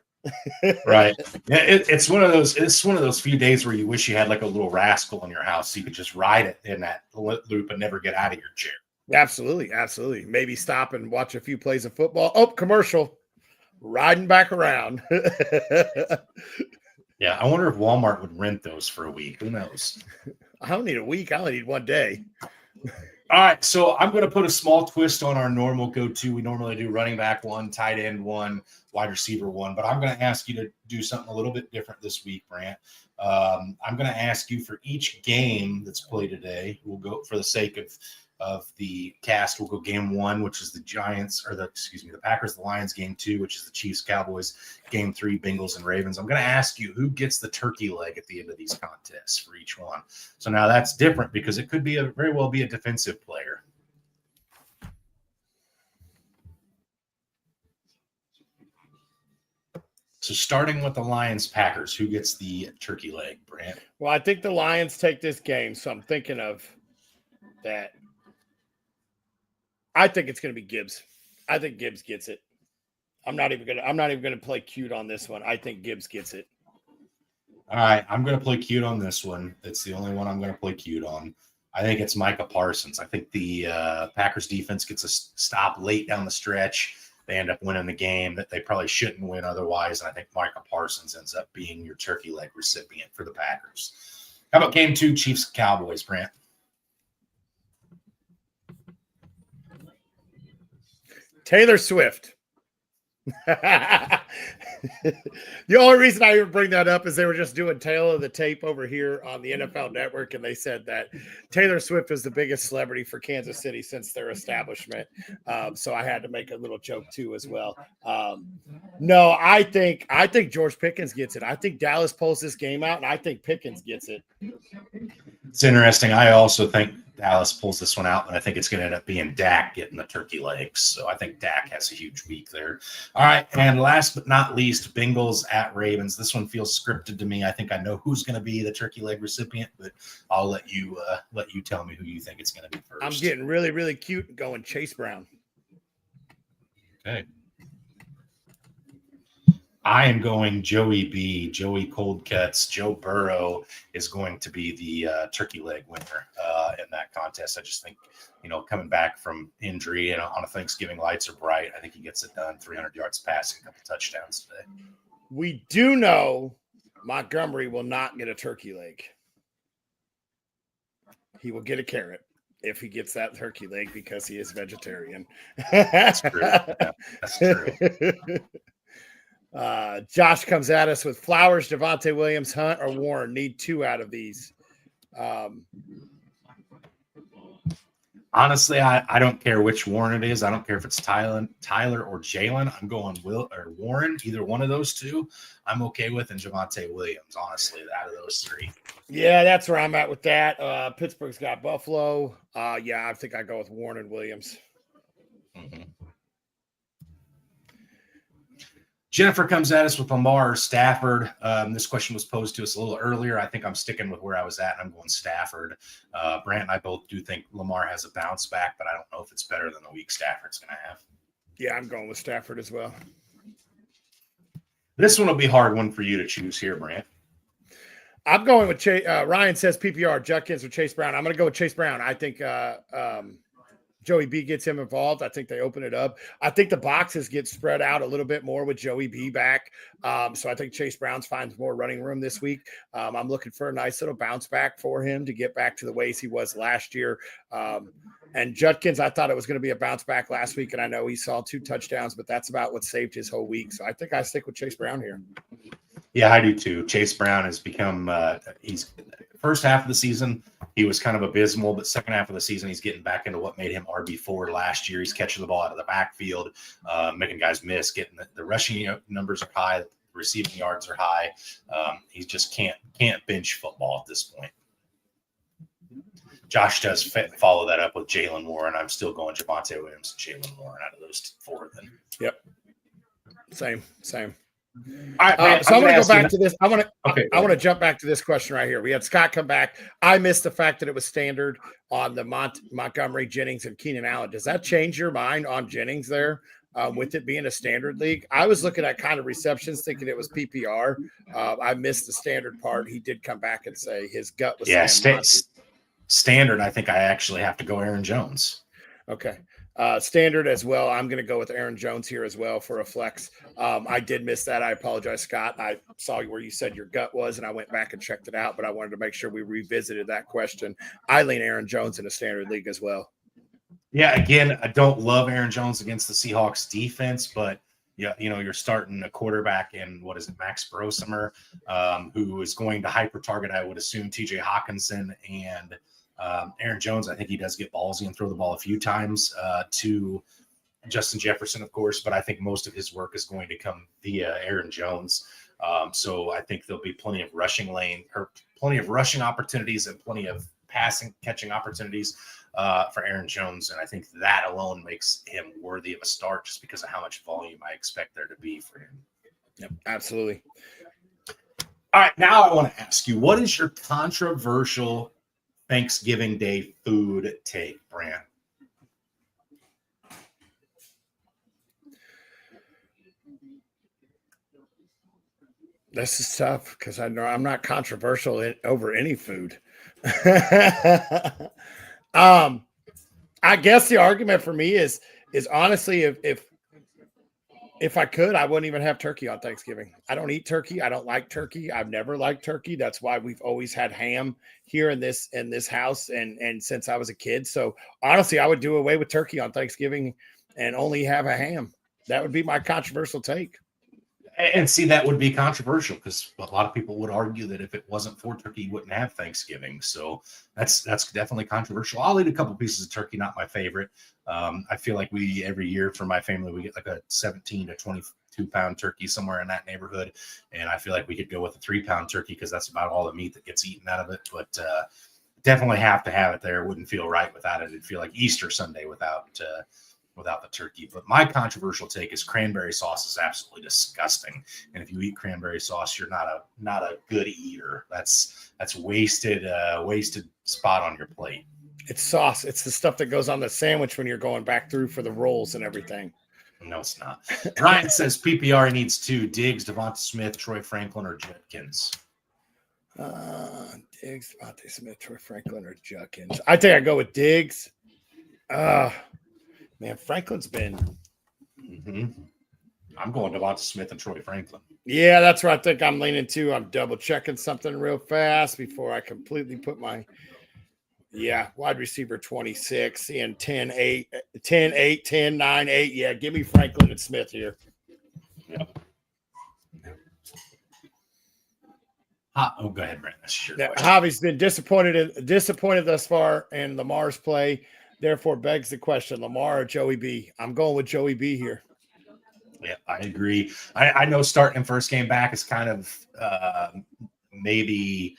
Right. Yeah, it's one of those few days where you wish you had like a little rascal in your house so you could just ride it in that loop and never get out of your chair. Absolutely. Absolutely. Maybe stop and watch a few plays of football. Oh, commercial. Riding back around. Yeah, I wonder if Walmart would rent those for a week. Who knows? I don't need a week. I only need 1 day. All right, so I'm going to put a small twist on our normal go-to. We normally do running back 1, tight end 1, wide receiver 1, but I'm going to ask you to do something a little bit different this week, Brant. I'm going to ask you for each game that's played today. We'll go for the sake of the cast. We'll go game 1, which is the Packers, the Lions. Game 2, which is the Chiefs, Cowboys. Game 3, Bengals and Ravens. I'm going to ask you who gets the turkey leg at the end of these contests for each one. So now that's different because it could be very well be a defensive player. So starting with the Lions, Packers, who gets the turkey leg, Brant? Well, I think the Lions take this game, so I'm thinking of that. I think it's going to be Gibbs. I think Gibbs gets it. I'm not even going to play cute on this one. I think Gibbs gets it. All right, I'm going to play cute on this one. It's the only one I'm going to play cute on. I think it's Micah Parsons. I think the Packers defense gets a stop late down the stretch. They end up winning the game that they probably shouldn't win otherwise. And I think Micah Parsons ends up being your turkey leg recipient for the Packers. How about game 2, Chiefs Cowboys, Brant? Taylor Swift. The only reason I even bring that up is they were just doing tail of the tape over here on the NFL Network, and they said that Taylor Swift is the biggest celebrity for Kansas City since their establishment. So I had to make a little joke too as well. No, I think George Pickens gets it. I think Dallas pulls this game out, and I think Pickens gets it. It's interesting. I also think Dallas pulls this one out, but I think it's going to end up being Dak getting the turkey legs. So I think Dak has a huge week there. All right, and last but not least, Bengals at Ravens. This one feels scripted to me. I think I know who's going to be the turkey leg recipient, but I'll let you tell me who you think it's going to be first. I'm getting really, really cute and going Chase Brown. Okay. I am going Joey B. Joey Cold Cuts. Joe Burrow is going to be the turkey leg winner in that contest. I just think, coming back from injury and on a Thanksgiving, lights are bright. I think he gets it done. 300 yards passing, a couple touchdowns today. We do know Montgomery will not get a turkey leg. He will get a carrot if he gets that turkey leg because he is vegetarian. That's true. Yeah, that's true. Josh comes at us with Flowers, Devontae Williams, Hunt, or Warren. Need 2 out of these. Honestly, I don't care which Warren it is. I don't care if it's Tyler or Jalen. I'm going Will or Warren. Either one of those two, I'm okay with. And Javonte Williams, honestly, out of those 3. Yeah, that's where I'm at with that. Pittsburgh's got Buffalo. Yeah, I think I go with Warren and Williams. Mm-hmm. Jennifer comes at us with Lamar or Stafford. This question was posed to us a little earlier. I think I'm sticking with where I was at, and I'm going Stafford. Brant and I both do think Lamar has a bounce back, but I don't know if it's better than the week Stafford's going to have. Yeah, I'm going with Stafford as well. This one will be a hard one for you to choose here, Brant. I'm going with Chase. Ryan says PPR, Judkins or Chase Brown. I'm going to go with Chase Brown. I think Joey B gets him involved. I think they open it up. I think the boxes get spread out a little bit more with Joey B back. So I think Chase Brown finds more running room this week. I'm looking for a nice little bounce back for him to get back to the ways he was last year. And Judkins, I thought it was going to be a bounce back last week, and I know he saw 2 touchdowns, but that's about what saved his whole week. So I think I stick with Chase Brown here. Yeah, I do too. Chase Brown has become he's first half of the season, he was kind of abysmal, but second half of the season, he's getting back into what made him RB4 last year. He's catching the ball out of the backfield, making guys miss, getting the rushing numbers are high, the receiving yards are high. He just can't bench football at this point. Josh does follow that up with Jalen Warren. I'm still going Javonte Williams and Jalen Warren out of those 4 then. Yep. Same. All right, so I'm going to go back to this. I want to jump back to this question right here. We had Scott come back. I missed the fact that it was standard on the Montgomery, Jennings, and Keenan Allen. Does that change your mind on Jennings there with it being a standard league? I was looking at kind of receptions thinking it was PPR. I missed the standard part. He did come back and say his gut was standard. I think I actually have to go Aaron Jones. Okay. Standard as well. I'm going to go with Aaron Jones here as well for a flex. I did miss that. I apologize, Scott. I saw where you said your gut was, and I went back and checked it out, but I wanted to make sure we revisited that question. I lean Aaron Jones in a standard league as well. Yeah, again, I don't love Aaron Jones against the Seahawks defense, but you're starting a quarterback in, Max Brosimer, who is going to hyper target, I would assume, TJ Hawkinson and Aaron Jones. I think he does get ballsy and throw the ball a few times to Justin Jefferson, of course, but I think most of his work is going to come via Aaron Jones. So I think there'll be plenty of rushing opportunities and plenty of catching opportunities for Aaron Jones. And I think that alone makes him worthy of a start just because of how much volume I expect there to be for him. Yep, absolutely. All right, now I want to ask you, what is your controversial Thanksgiving Day food take, Brant? This is tough because I know I'm not controversial over any food. I guess the argument for me is honestly, if I could, I wouldn't even have turkey on Thanksgiving. I don't eat turkey. I don't like turkey. I've never liked turkey. That's why we've always had ham here in this house and since I was a kid. So honestly, I would do away with turkey on Thanksgiving and only have a ham. That would be my controversial take. And see, that would be controversial because a lot of people would argue that if it wasn't for turkey, you wouldn't have Thanksgiving. So that's definitely controversial. I'll eat a couple pieces of turkey, not my favorite. I feel like every year for my family, we get like a 17 to 22 pound turkey somewhere in that neighborhood. And I feel like we could go with a 3-pound turkey because that's about all the meat that gets eaten out of it. But definitely have to have it there. It wouldn't feel right without it. It'd feel like Easter Sunday without the turkey. But my controversial take is cranberry sauce is absolutely disgusting. And if you eat cranberry sauce, you're not a good eater. That's wasted spot on your plate. It's sauce. It's the stuff that goes on the sandwich when you're going back through for the rolls and everything. No, it's not. Ryan says PPR needs 2: Diggs, Devonta Smith, Troy Franklin, or Judkins. Diggs, Devonta Smith, Troy Franklin, or Judkins. I think I go with Diggs. Man, Franklin's been. I'm going Devonta Smith and Troy Franklin. Yeah, that's where I think I'm leaning to. I'm double checking something real fast before I completely put my. Yeah, wide receiver 26 and 10, 8, 10, 8, 10, 9, 8. Yeah, give me Franklin and Smith here. Yep. Go ahead, Brent. Javi's been disappointed thus far in Lamar's play. Therefore, begs the question: Lamar or Joey B? I'm going with Joey B here. Yeah, I agree. I know starting him first game back is kind of maybe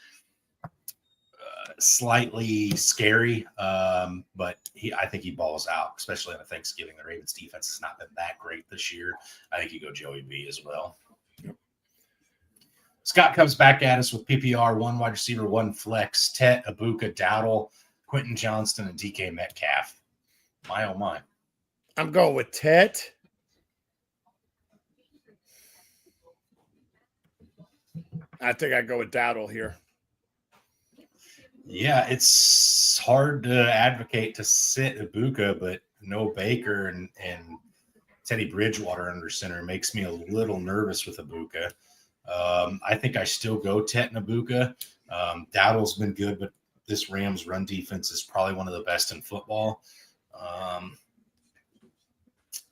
slightly scary, but I think he balls out, especially on a Thanksgiving. The Ravens defense has not been that great this year. I think you go Joey B as well. Yep. Scott comes back at us with PPR, 1 wide receiver, 1 flex, Tet, Abuka, Dowdle, Quentin Johnston, and DK Metcalf. My, oh my. I'm going with Tet. I think I go with Dowdle here. Yeah, it's hard to advocate to sit Ibuka, but no Baker and Teddy Bridgewater under center makes me a little nervous with Ibuka. I think I still go Tet and Ibuka. Dowdle's been good, but this Rams run defense is probably one of the best in football.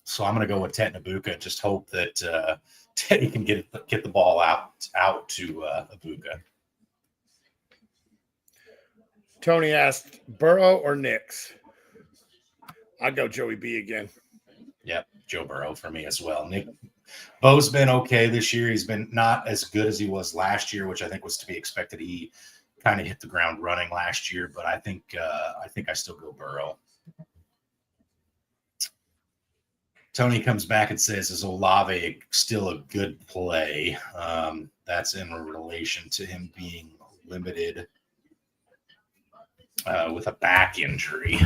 So I'm going to go with Tet and Ibuka. Just hope that Teddy can get the ball out to Ibuka. Tony asked, Burrow or Knicks? I'd go Joey B again. Yep, Joe Burrow for me as well. Nick Bo's been okay this year. He's been not as good as he was last year, which I think was to be expected. He kind of hit the ground running last year, but I think I still go Burrow. Tony comes back and says, is Olave still a good play? That's in relation to him being limited with a back injury.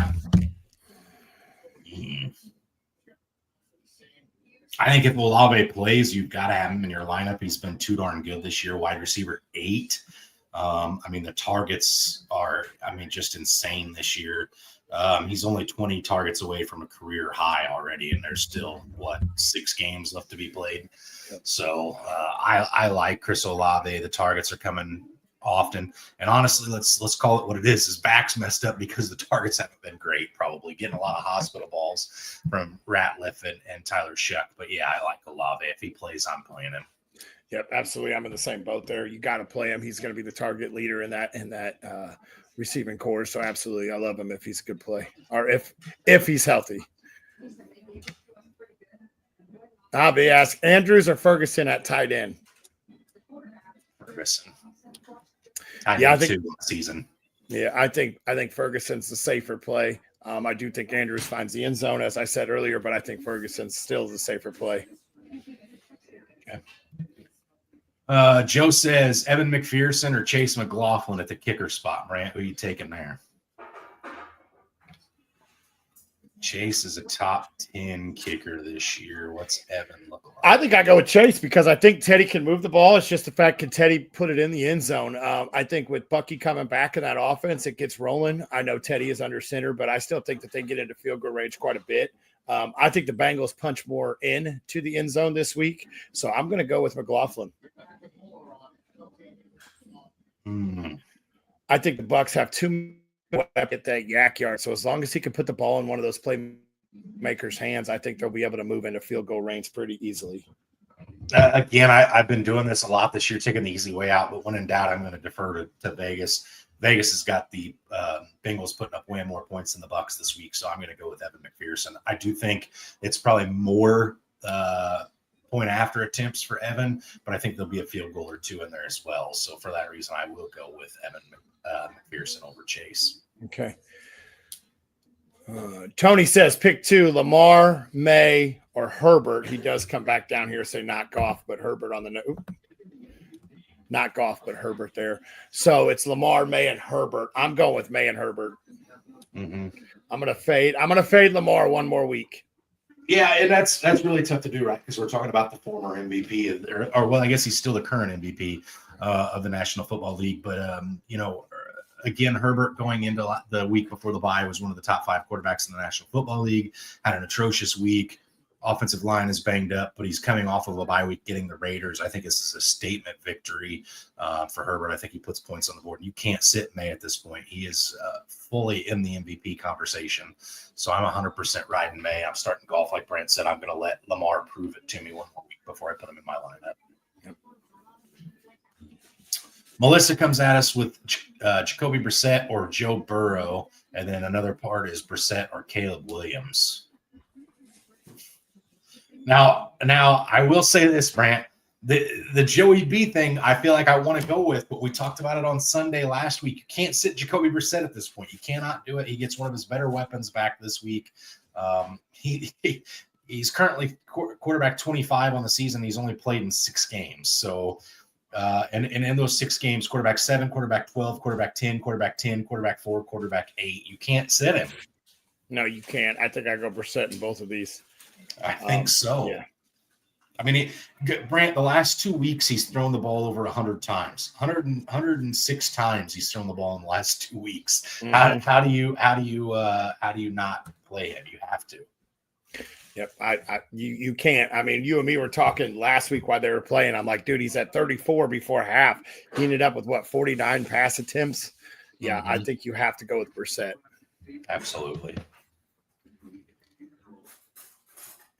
I think if Olave plays, you've got to have him in your lineup. He's been too darn good this year. Wide receiver 8. The targets are, just insane this year. He's only 20 targets away from a career high already, and there's still 6 games left to be played. So I like Chris Olave. The targets are coming often, and honestly, let's call it what it is. His back's messed up because the targets haven't been great. Probably getting a lot of hospital balls from Ratliff and Tyler Shuck. But yeah, I like Olave. If he plays, I'm playing him. Yep, absolutely. I'm in the same boat there. You got to play him. He's going to be the target leader in that receiving core. So absolutely, I love him if he's a good play, or if he's healthy. Bobby asked, Andrews or Ferguson at tight end? Ferguson. I think season. Yeah, I think Ferguson's the safer play. I do think Andrews finds the end zone, as I said earlier, but I think Ferguson's still the safer play. Okay. Joe says Evan McPherson or Chase McLaughlin at the kicker spot. Brant, who are you taking there? Chase is a top 10 kicker this year. What's Evan look like? I think I go with Chase because I think Teddy can move the ball. It's just the fact, can Teddy put it in the end zone? I think with Bucky coming back in that offense, it gets rolling. I know Teddy is under center, but I still think that they get into field goal range quite a bit. I think the Bengals punch more in to the end zone this week. So I'm going to go with McLaughlin. I think the Bucs have too at that yak yard. So as long as he can put the ball in one of those playmakers' hands, I think they'll be able to move into field goal range pretty easily. Again, I've been doing this a lot this year, taking the easy way out. But when in doubt, I'm going to defer to Vegas. Vegas has got the Bengals putting up way more points than the Bucs this week, so I'm going to go with Evan McPherson. I do think it's probably more point after attempts for Evan, but I think there'll be a field goal or 2 in there as well. So for that reason, I will go with Evan McPherson over Chase. Okay. Tony says pick 2, Lamar, May, or Herbert. He does come back down here, say not Goff, but Herbert on the note. Not Goff, but Herbert there. So it's Lamar, May, and Herbert. I'm going with May and Herbert. I'm gonna fade Lamar one more week. Yeah, and that's really tough to do, right? Because we're talking about the former MVP, or well, I guess he's still the current MVP of the National Football League. But again, Herbert going into the week before the bye was one of the top 5 quarterbacks in the National Football League. Had an atrocious week. Offensive line is banged up, but he's coming off of a bye week, getting the Raiders. I think this is a statement victory for Herbert. I think he puts points on the board. You can't sit May at this point. He is fully in the MVP conversation. So I'm 100% riding May. I'm starting golf, like Brent said. I'm going to let Lamar prove it to me one more week before I put him in my lineup. Yep. Melissa comes at us with Jacoby Brissett or Joe Burrow, and then another part is Brissett or Caleb Williams. Now, I will say this, Brant. The Joey B thing, I feel like I want to go with, but we talked about it on Sunday last week. You can't sit Jacoby Brissett at this point. You cannot do it. He gets one of his better weapons back this week. He's currently quarterback 25 on the season. He's only played in 6 games. So, and in those 6 games, quarterback 7, quarterback 12, quarterback 10, quarterback 10, quarterback 4, quarterback 8. You can't sit him. No, you can't. I think I go Brissett in both of these. I think so. Yeah. I mean, Brant, the last 2 weeks, he's thrown the ball over 100 times, 106 times he's thrown the ball in the last 2 weeks. Mm-hmm. How do you not play him? You have to. Yep. You can't. I mean, you and me were talking last week while they were playing. I'm like, dude, he's at 34 before half. He ended up with 49 pass attempts. Yeah. Mm-hmm. I think you have to go with Brissett. Absolutely.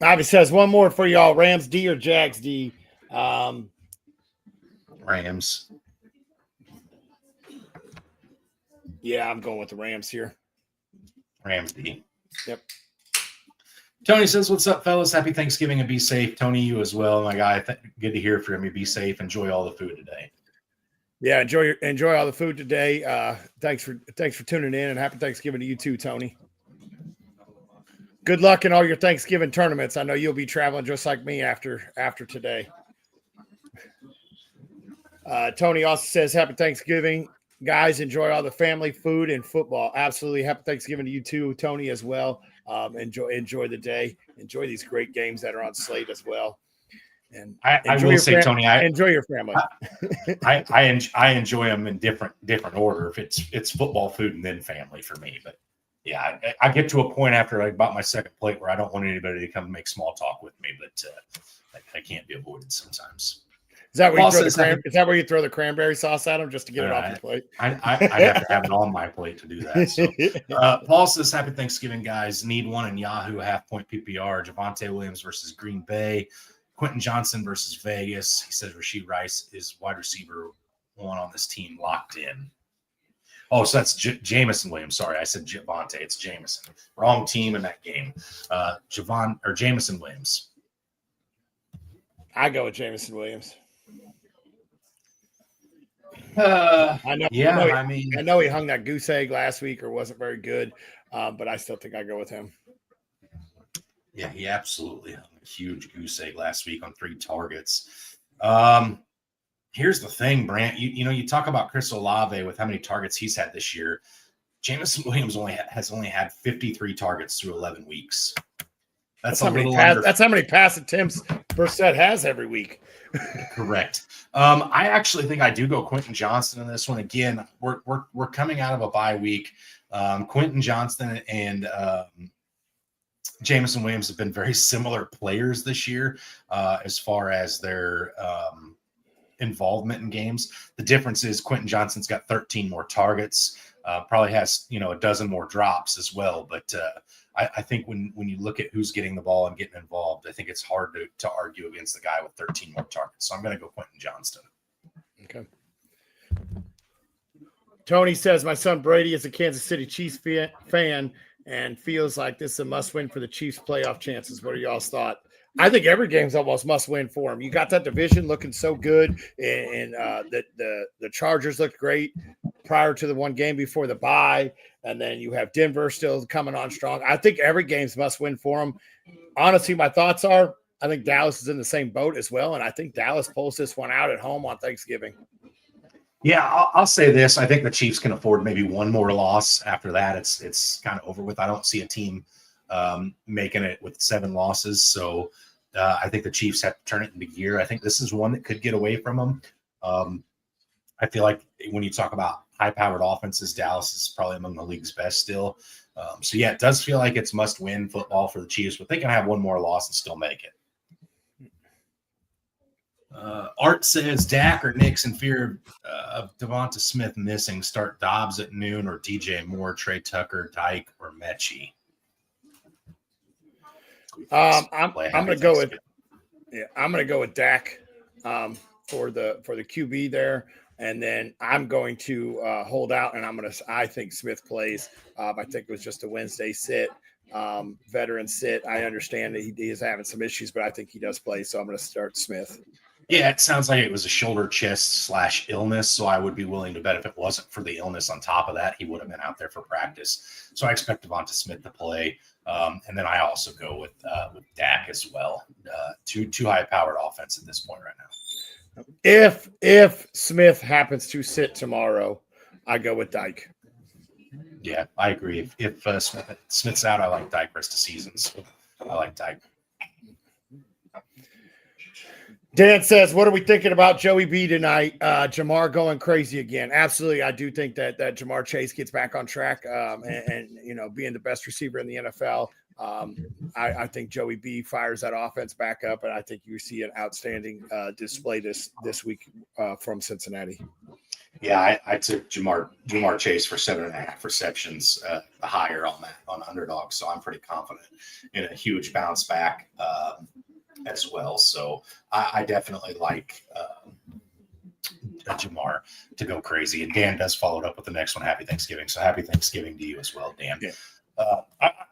Bobby says one more for y'all. Rams D or Jags D? Rams. Yeah, I'm going with the Rams here. Rams D. Yep. Tony says, what's up, fellas? Happy Thanksgiving and be safe. Tony, you as well. My guy, good to hear from you. Be safe. Enjoy all the food today. Yeah, enjoy all the food today. Thanks for tuning in, and happy Thanksgiving to you too, Tony. Good luck in all your Thanksgiving tournaments. I know you'll be traveling just like me after today. Tony also says, happy Thanksgiving. Guys, enjoy all the family, food, and football. Absolutely. Happy Thanksgiving to you too, Tony, as well. Enjoy the day. Enjoy these great games that are on slate as well. And I will say, Tony, I enjoy your family. I enjoy them in different order. If it's football, food, and then family for me. But yeah, I get to a point after I bought my second plate where I don't want anybody to come make small talk with me, but I can't be avoided sometimes. Is that where you throw the cranberry sauce at them just to get it off your plate? I have to have it on my plate to do that. So, Paul says, happy Thanksgiving, guys. Need one in Yahoo half-point PPR. Javonte Williams versus Green Bay. Quentin Johnson versus Vegas. He says Rashee Rice is wide receiver 1 on this team, locked in. Oh, so that's Jamison Williams. Sorry, I said Javonte. It's Jamison. Wrong team in that game. Jamison Williams. I go with Jamison Williams. I know he hung that goose egg last week or wasn't very good, but I still think I go with him. Yeah, he absolutely hung a huge goose egg last week on 3 targets. Here's the thing, Brant. You talk about Chris Olave with how many targets he's had this year. Jamison Williams has only had 53 targets through 11 weeks. That's how many pass attempts Brissett has every week. Correct. I actually think I do go Quentin Johnson in this one. Again, we're coming out of a bye week. Quentin Johnson and Jamison Williams have been very similar players this year as far as their involvement in games. The difference is Quentin Johnson's got 13 more targets, probably has a dozen more drops as well. But I think when you look at who's getting the ball and getting involved, I think it's hard to argue against the guy with 13 more targets. So I'm going to go Quentin Johnston. Okay. Tony says, my son Brady is a Kansas City Chiefs fan and feels like this is a must-win for the Chiefs' playoff chances. What are y'all's thought? I think every game's almost must-win for him. You got that division looking so good, and the Chargers looked great prior to the one game before the bye, and then you have Denver still coming on strong. I think every game's must-win for them. Honestly, my thoughts are I think Dallas is in the same boat as well, and I think Dallas pulls this one out at home on Thanksgiving. Yeah, I'll say this. I think the Chiefs can afford maybe one more loss. After that, it's kind of over with. I don't see a team making it with 7 losses. So I think the Chiefs have to turn it into gear. I think this is one that could get away from them. I feel like when you talk about high-powered offenses, Dallas is probably among the league's best still. So, yeah, it does feel like it's must-win football for the Chiefs, but they can have one more loss and still make it. Art says Dak or Knicks in fear of Devonta Smith missing. Start Dobbs at noon or DJ Moore, Trey Tucker, Dyke, or Mechie. I'm going to go with I'm going to go with Dak for the QB there, and then I'm going to hold out, and I think Smith plays. I think it was just a Wednesday sit, veteran sit. I understand that he is having some issues, but I think he does play, so I'm going to start Smith. Yeah, it sounds like it was a shoulder chest / illness, so I would be willing to bet if it wasn't for the illness on top of that, he would have been out there for practice. So I expect Devonta Smith to play, and then I also go with Dak as well. Too high-powered offense at this point right now. If Smith happens to sit tomorrow, I go with Dyke. Yeah, I agree. If Smith's out, I like Dyke rest of season. So I like Dyke. Dan says, what are we thinking about Joey B tonight? Jamar going crazy again. Absolutely. I do think that Jamar Chase gets back on track and being the best receiver in the NFL. I think Joey B fires that offense back up, and I think you see an outstanding display this week from Cincinnati. Yeah, I took Jamar Chase for 7.5 receptions, higher on underdog. So I'm pretty confident in a huge bounce back as well. So I definitely like Jamar to go crazy. And Dan does follow it up with the next one. Happy Thanksgiving. So happy Thanksgiving to you as well, Dan. Yeah.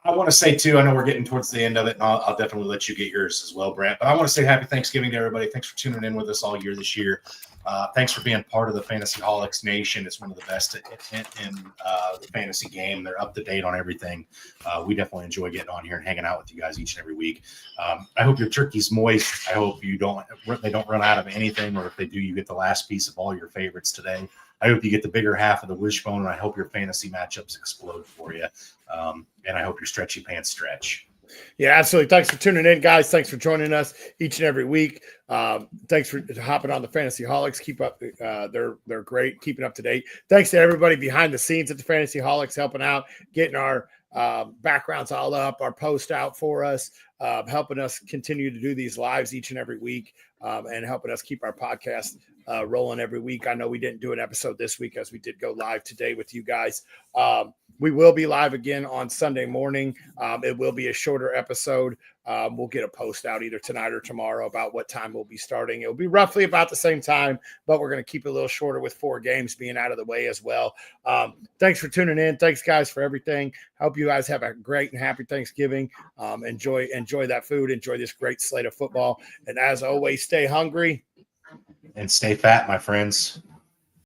I want to say, too, I know we're getting towards the end of it, and I'll definitely let you get yours as well, Brent. But I want to say happy Thanksgiving to everybody. Thanks for tuning in with us all year this year. Thanks for being part of the Fantasyholics Nation. It's one of the best in the fantasy game. They're up to date on everything. We definitely enjoy getting on here and hanging out with you guys each and every week. I hope your turkey's moist. I hope they don't run out of anything, or if they do, you get the last piece of all your favorites today. I hope you get the bigger half of the wishbone, and I hope your fantasy matchups explode for you. And I hope your stretchy pants stretch. Yeah, absolutely. Thanks for tuning in, guys. Thanks for joining us each and every week. Thanks for hopping on the Fantasyholics. Keep up. They're great, keeping up to date. Thanks to everybody behind the scenes at the Fantasyholics, helping out, getting our backgrounds all up, our post out for us, helping us continue to do these lives each and every week, and helping us keep our podcast rolling every week. I know we didn't do an episode this week as we did go live today with you guys. We will be live again on Sunday morning. It will be a shorter episode. We'll get a post out either tonight or tomorrow about what time we'll be starting. It'll be roughly about the same time, but we're going to keep it a little shorter with 4 games being out of the way as well. Thanks for tuning in. Thanks, guys, for everything. Hope you guys have a great and happy Thanksgiving. Enjoy that food. Enjoy this great slate of football. And as always, stay hungry. And stay fat, my friends.